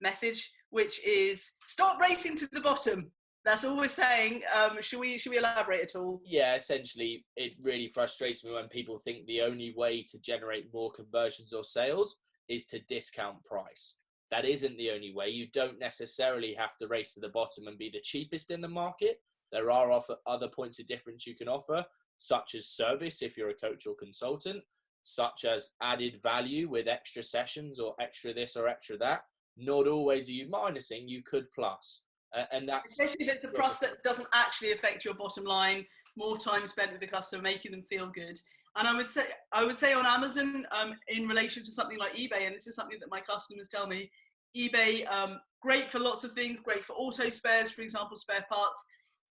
message, which is stop racing to the bottom. That's all we're saying. Should we elaborate at all? Yeah, essentially, it really frustrates me when people think the only way to generate more conversions or sales is to discount price. That isn't the only way. You don't necessarily have to race to the bottom and be the cheapest in the market. There are other points of difference you can offer, such as service if you're a coach or consultant, such as added value with extra sessions or extra this or extra that. Not always are you minusing, you could plus. And that's especially if it's a plus that doesn't actually affect your bottom line, more time spent with the customer, making them feel good. And I would say on Amazon, in relation to something like eBay, and this is something that my customers tell me, eBay, great for lots of things, great for auto spares, for example, spare parts.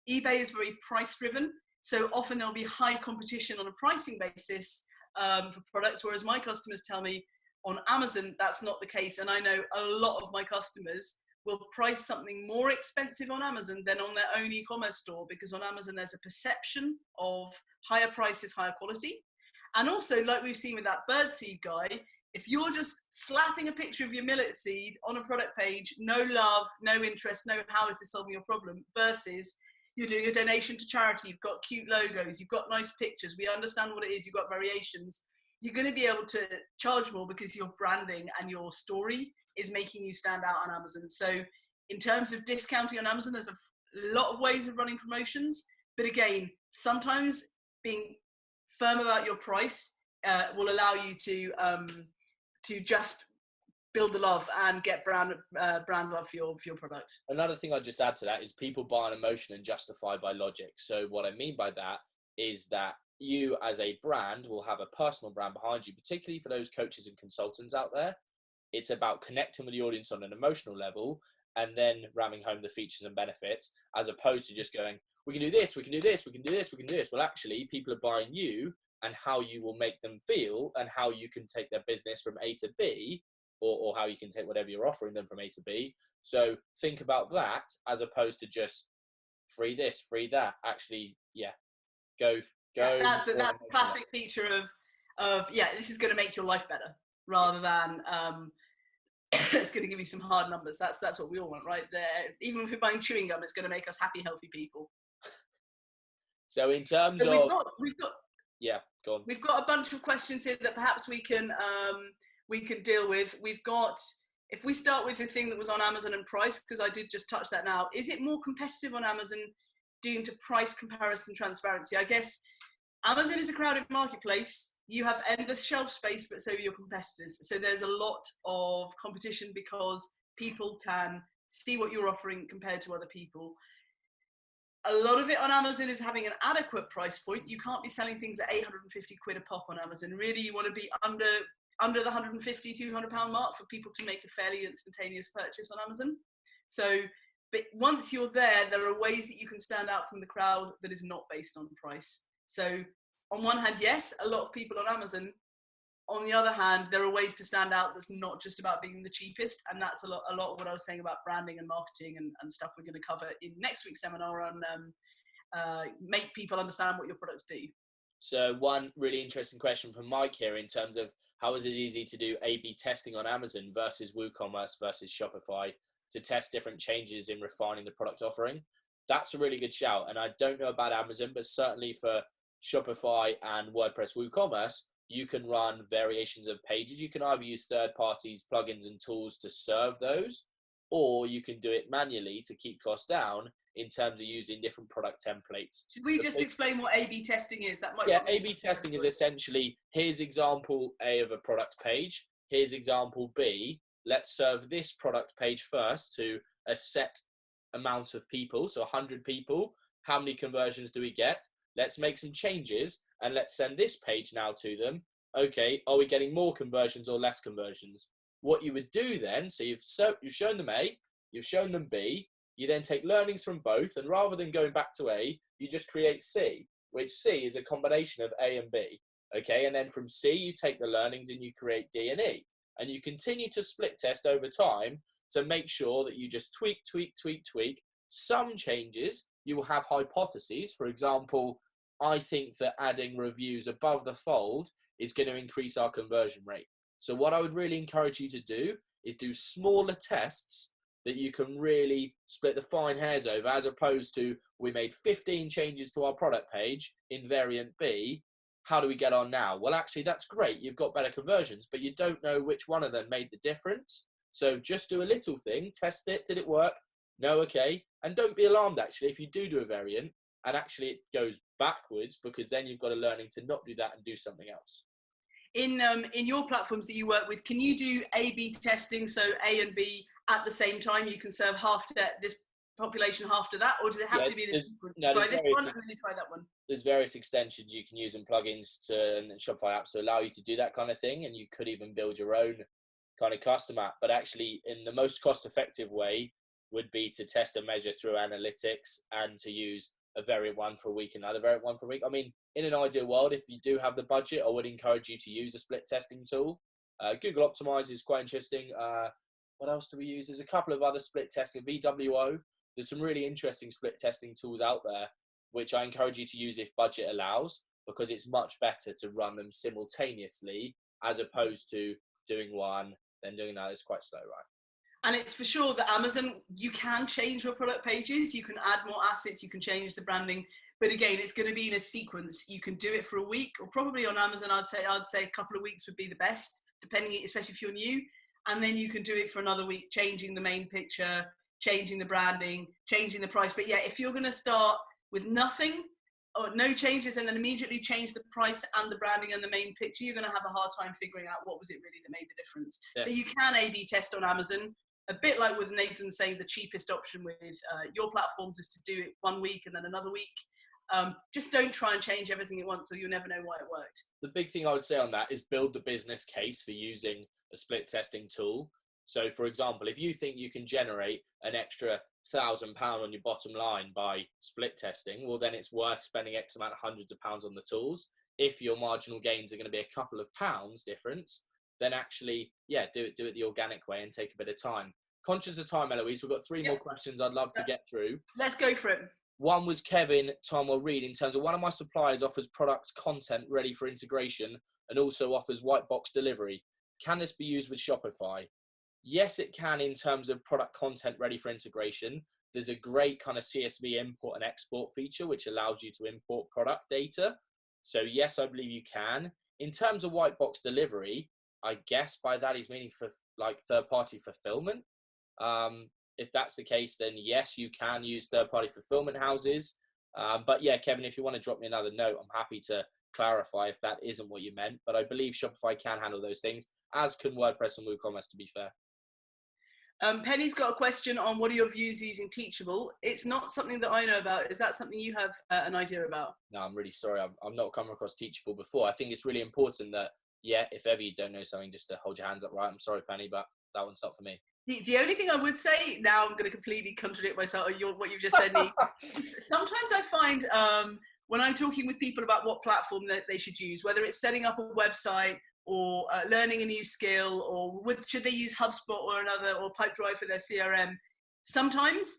eBay is very price driven. So often there'll be high competition on a pricing basis for products, whereas my customers tell me on Amazon, that's not the case. And I know a lot of my customers will price something more expensive on Amazon than on their own e-commerce store, because on Amazon, there's a perception of higher prices, higher quality. And also, like we've seen with that birdseed guy, if you're just slapping a picture of your millet seed on a product page, no love, no interest, no how is this solving your problem, versus you're doing a donation to charity, you've got cute logos, you've got nice pictures, we understand what it is, you've got variations, you're going to be able to charge more because your branding and your story is making you stand out on Amazon. So in terms of discounting on Amazon, there's a lot of ways of running promotions. But again, sometimes being firm about your price will allow you to just build the love and get brand love for your product. Another thing I'd just add to that is people buy on emotion and justify by logic. So what I mean by that is that you as a brand will have a personal brand behind you, particularly for those coaches and consultants out there. It's about connecting with the audience on an emotional level and then ramming home the features and benefits, as opposed to just going, we can do this, we can do this, we can do this, we can do this. Well, actually, people are buying you and how you will make them feel and how you can take their business from A to B, or how you can take whatever you're offering them from A to B. So think about that as opposed to just free this, free that. Actually, yeah, go. That's the classic feature of this is going to make your life better, rather than it's going to give you some hard numbers. That's what we all want, right? There, even if we're buying chewing gum, it's going to make us happy, healthy people. So in terms of yeah, go on. We've got a bunch of questions here that perhaps we can deal with. We've got, if we start with the thing that was on Amazon and price, because I did just touch that now, is it more competitive on Amazon due to price comparison transparency? I guess Amazon is a crowded marketplace. You have endless shelf space, but so are your competitors. So there's a lot of competition because people can see what you're offering compared to other people. A lot of it on Amazon is having an adequate price point. You can't be selling things at 850 quid a pop on Amazon. Really, you want to be under the 150, 200 pound mark for people to make a fairly instantaneous purchase on Amazon. So, but once you're there, there are ways that you can stand out from the crowd that is not based on price. So on one hand, yes, a lot of people on Amazon. On the other hand, there are ways to stand out that's not just about being the cheapest. And that's a lot of what I was saying about branding and marketing and stuff we're going to cover in next week's seminar on make people understand what your products do. So one really interesting question from Mike here in terms of how is it easy to do A/B testing on Amazon versus WooCommerce versus Shopify to test different changes in refining the product offering? That's a really good shout. And I don't know about Amazon, but certainly for Shopify and WordPress WooCommerce, you can run variations of pages. You can either use third parties, plugins and tools to serve those, or you can do it manually to keep costs down in terms of using different product templates. Should we just explain what A/B testing is? That might A/B testing is essentially, here's example A of a product page, here's example B. Let's serve this product page first to a set amount of people, so 100 people. How many conversions do we get? Let's make some changes and let's send this page now to them. okay, are we getting more conversions or less conversions? What you would do then, so you've shown them A, you've shown them B, you then take learnings from both, and rather than going back to A, you just create C, which C is a combination of A and B, okay? And then from C, you take the learnings and you create D and E. And you continue to split test over time to make sure that you just tweak. Some changes, you will have hypotheses. For example, I think that adding reviews above the fold is going to increase our conversion rate. So what I would really encourage you to do is do smaller tests that you can really split the fine hairs over, as opposed to we made 15 changes to our product page in variant B. How do we get on now? Well, actually, that's great. You've got better conversions, but you don't know which one of them made the difference. So just do a little thing, test it. Did it work? No, okay. And don't be alarmed, actually, if you do a variant and actually it goes backwards, because then you've got a learning to not do that and do something else. In your platforms that you work with, can you do A/B testing, so A and B at the same time? You can serve half to this population, half to that, or does it have to be this? Try this one and then you try that one. There's various extensions you can use and plugins and Shopify apps to allow you to do that kind of thing, and you could even build your own kind of custom app. But actually, in the most cost-effective way would be to test and measure through analytics and to use a variant one for a week and another variant one for a week. I mean, in an ideal world, if you do have the budget, I would encourage you to use a split testing tool. Google Optimize is quite interesting. What else do we use? There's a couple of other split testing. VWO. There's some really interesting split testing tools out there, which I encourage you to use if budget allows, because it's much better to run them simultaneously as opposed to doing one, then doing another. It's quite slow, right? And it's for sure that Amazon, you can change your product pages, you can add more assets, you can change the branding. But again, it's going to be in a sequence. You can do it for a week, or probably on Amazon, I'd say a couple of weeks would be the best, depending, especially if you're new. And then you can do it for another week, changing the main picture, changing the branding, changing the price. But yeah, if you're going to start with nothing or no changes and then immediately change the price and the branding and the main picture, you're going to have a hard time figuring out what was it really that made the difference. Yeah. So you can A/B test on Amazon. A bit like with Nathan saying, the cheapest option with your platforms is to do it 1 week and then another week. Just don't try and change everything at once, so you'll never know why it worked. The big thing I would say on that is build the business case for using a split testing tool. So for example, if you think you can generate an extra £1,000 on your bottom line by split testing, well, then it's worth spending X amount of hundreds of pounds on the tools. If your marginal gains are going to be a couple of pounds difference, then actually, yeah, do it the organic way and take a bit of time. Conscious of time, Eloise, we've got 3 more questions I'd love to get through. Let's go for it. One was Kevin, Tom will read, in terms of one of my suppliers offers product content ready for integration and also offers white box delivery. Can this be used with Shopify? Yes, it can in terms of product content ready for integration. There's a great kind of CSV import and export feature, which allows you to import product data. So yes, I believe you can. In terms of white box delivery, I guess by that he's meaning for like third-party fulfillment. If that's the case, then yes, you can use third-party fulfillment houses. But yeah, Kevin, if you want to drop me another note, I'm happy to clarify if that isn't what you meant. But I believe Shopify can handle those things, as can WordPress and WooCommerce, to be fair. Penny's got a question on what are your views using Teachable. It's not something that I know about. Is that something you have an idea about? No, I'm really sorry. I've not come across Teachable before. I think it's really important that, yeah, if ever you don't know something, just to hold your hands up, right? I'm sorry, Penny, but that one's not for me. The only thing I would say, now I'm going to completely contradict myself, or what you've just said, Nick. Sometimes I find when I'm talking with people about what platform that they should use, whether it's setting up a website or learning a new skill, or should they use HubSpot or another, or Pipedrive for their CRM, sometimes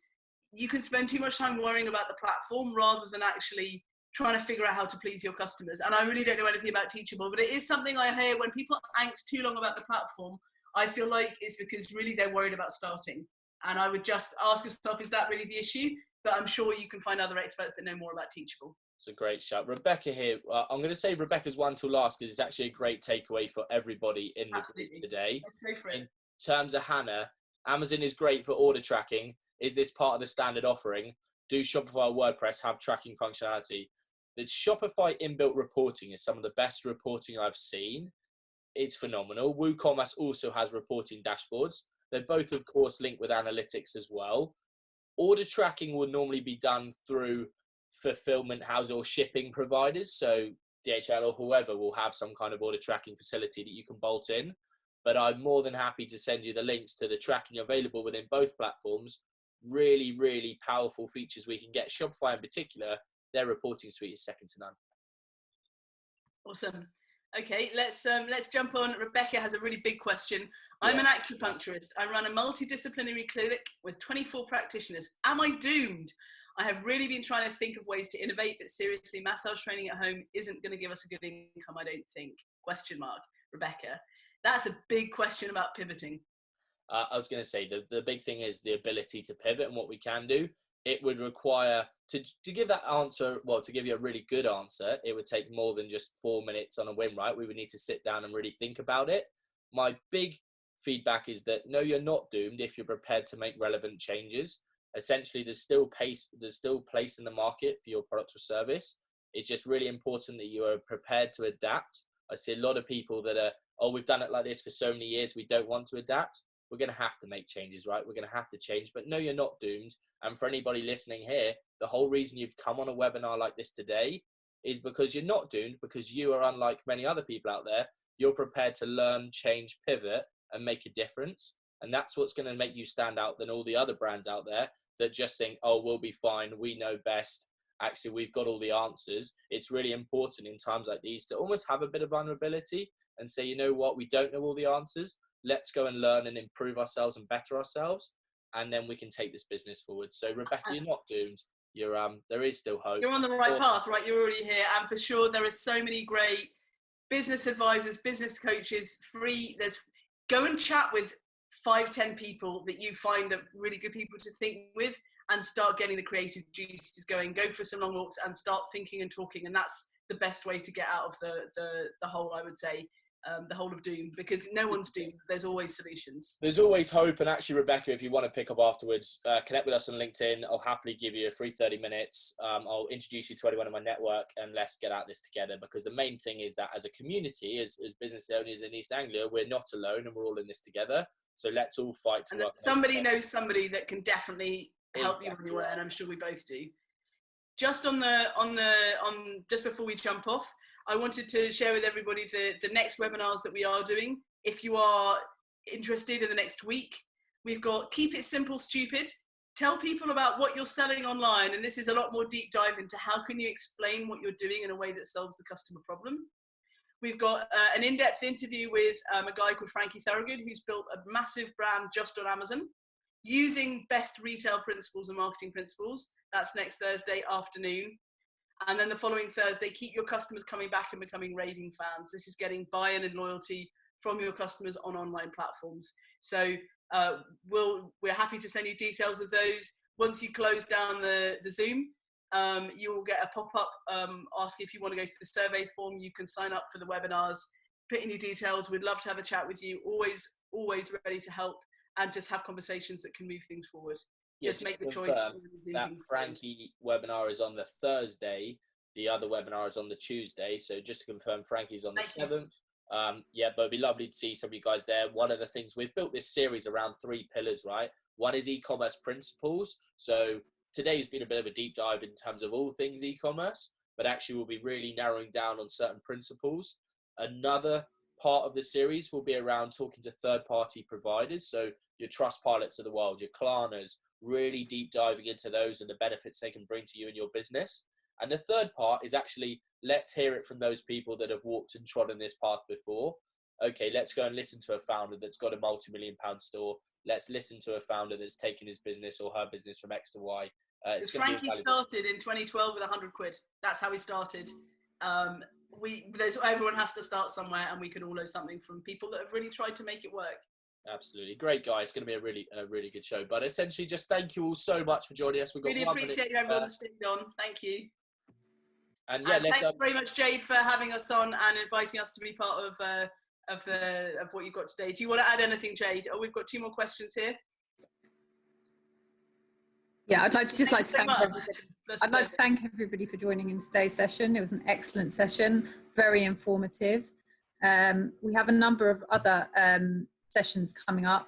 you can spend too much time worrying about the platform rather than actually trying to figure out how to please your customers. And I really don't know anything about Teachable, but it is something I hear when people angst too long about the platform. I feel like it's because really they're worried about starting. And I would just ask yourself, is that really the issue? But I'm sure you can find other experts that know more about Teachable. It's a great shout. Rebecca here. I'm going to say Rebecca's one till last because it's actually a great takeaway for everybody in the group today. Let's go for it. In terms of Hannah, Amazon is great for order tracking. Is this part of the standard offering? Do Shopify or WordPress have tracking functionality? The Shopify inbuilt reporting is some of the best reporting I've seen. It's phenomenal. WooCommerce also has reporting dashboards. They're both, of course, linked with analytics as well. Order tracking would normally be done through fulfillment houses or shipping providers. So DHL or whoever will have some kind of order tracking facility that you can bolt in. But I'm more than happy to send you the links to the tracking available within both platforms. Really, really powerful features we can get. Shopify in particular, their reporting suite is second to none. Awesome. Okay, let's jump on. Rebecca has a really big question. I'm an acupuncturist. I run a multidisciplinary clinic with 24 practitioners. Am I doomed? I have really been trying to think of ways to innovate, but seriously, massage training at home isn't going to give us a good income, I don't think. Question mark, Rebecca. That's a big question about pivoting. I was going to say the big thing is the ability to pivot and what we can do. It would require to give that answer, well, to give you a really good answer, it would take more than just 4 minutes on a whim, right? We would need to sit down and really think about it. My big feedback is that no, you're not doomed if you're prepared to make relevant changes. Essentially, there's still place in the market for your product or service. It's just really important that you are prepared to adapt. I see a lot of people that are, oh, we've done it like this for so many years, we don't want to adapt. We're going to have to make changes, right? We're going to have to change, but no, you're not doomed. And for anybody listening here, the whole reason you've come on a webinar like this today is because you're not doomed, because you are, unlike many other people out there, you're prepared to learn, change, pivot, and make a difference. And that's what's going to make you stand out than all the other brands out there that just think, oh, we'll be fine, we know best. Actually, we've got all the answers. It's really important in times like these to almost have a bit of vulnerability and say, you know what, we don't know all the answers. Let's go and learn and improve ourselves and better ourselves. And then we can take this business forward. So Rebecca, you're not doomed. You're there is still hope. You're on the right path, right? You're already here. And for sure, there are so many great business advisors, business coaches, free. Go and chat with 5-10 people that you find are really good people to think with, and start getting the creative juices going. Go for some long walks and start thinking and talking. And that's the best way to get out of the hole, I would say. The whole of doom, because no one's doomed. There's always solutions. There's always hope. And actually, Rebecca, if you want to pick up afterwards, connect with us on LinkedIn. I'll happily give you a free 30 minutes. I'll introduce you to anyone in my network, and let's get out this together. Because the main thing is that as a community, as business owners in East Anglia, we're not alone, and we're all in this together. So let's all fight to work. Somebody knows somebody that can definitely help you on your way, and I'm sure we both do. Just just before we jump off, I wanted to share with everybody the next webinars that we are doing. If you are interested in the next week, we've got Keep It Simple, Stupid. Tell people about what you're selling online. And this is a lot more deep dive into how can you explain what you're doing in a way that solves the customer problem. We've got an in-depth interview with a guy called Frankie Thorogood, who's built a massive brand just on Amazon using best retail principles and marketing principles. That's next Thursday afternoon. And then the following Thursday, keep your customers coming back and becoming raving fans. This is getting buy-in and loyalty from your customers on online platforms. So we're happy to send you details of those. Once you close down the Zoom, you will get a pop-up asking if you want to go through the survey form. You can sign up for the webinars, put in your details. We'd love to have a chat with you. Always ready to help and just have conversations that can move things forward. Just make the choice. That Frankie webinar is on the Thursday. The other webinar is on the Tuesday. So just to confirm, Frankie's on the 7th. Yeah, but it'd be lovely to see some of you guys there. One of the things, we've built this series around 3 pillars, right? One is e-commerce principles. So today's been a bit of a deep dive in terms of all things e-commerce, but actually we'll be really narrowing down on certain principles. Another part of the series will be around talking to third-party providers. So your Trustpilots of the world, your Klarnas, really deep diving into those and the benefits they can bring to you and your business. And the third part is actually, let's hear it from those people that have walked and trodden this path before. Okay, let's go and listen to a founder that's got a multi-million-pound store. Let's listen to a founder that's taken his business or her business from X to Y. Frankie started in 2012 with 100 quid. That's how he started. Everyone has to start somewhere, and we could all know something from people that have really tried to make it work. Absolutely. Great, guys. It's going to be a really good show. But essentially, just thank you all so much for joining us. We've got really appreciate everyone that stayed on. Thank you. And yeah, thanks very much, Jade, for having us on and inviting us to be part of what you've got today. Do you want to add anything, Jade? Oh, we've got 2 more questions here. Yeah, I'd like to thank everybody. I'd like to thank everybody for joining in today's session. It was an excellent session, very informative. We have a number of other sessions coming up.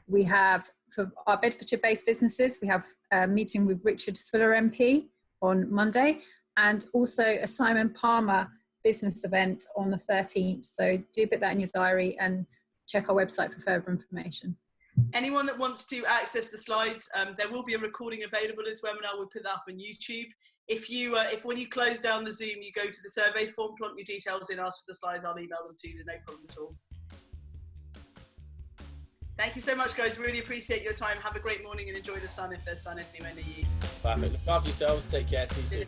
We have, for our Bedfordshire-based businesses, we have a meeting with Richard Fuller MP on Monday, and also a Simon Palmer business event on the 13th. So do put that in your diary and check our website for further information. Anyone that wants to access the slides, there will be a recording available of this webinar. We'll put that up on YouTube. If when you close down the Zoom, you go to the survey form, plonk your details in, ask for the slides, I'll email them to you, no problem at all. Thank you so much, guys. Really appreciate your time. Have a great morning and enjoy the sun if there's sun anywhere near you. Perfect. Look after yourselves. Take care. See you soon.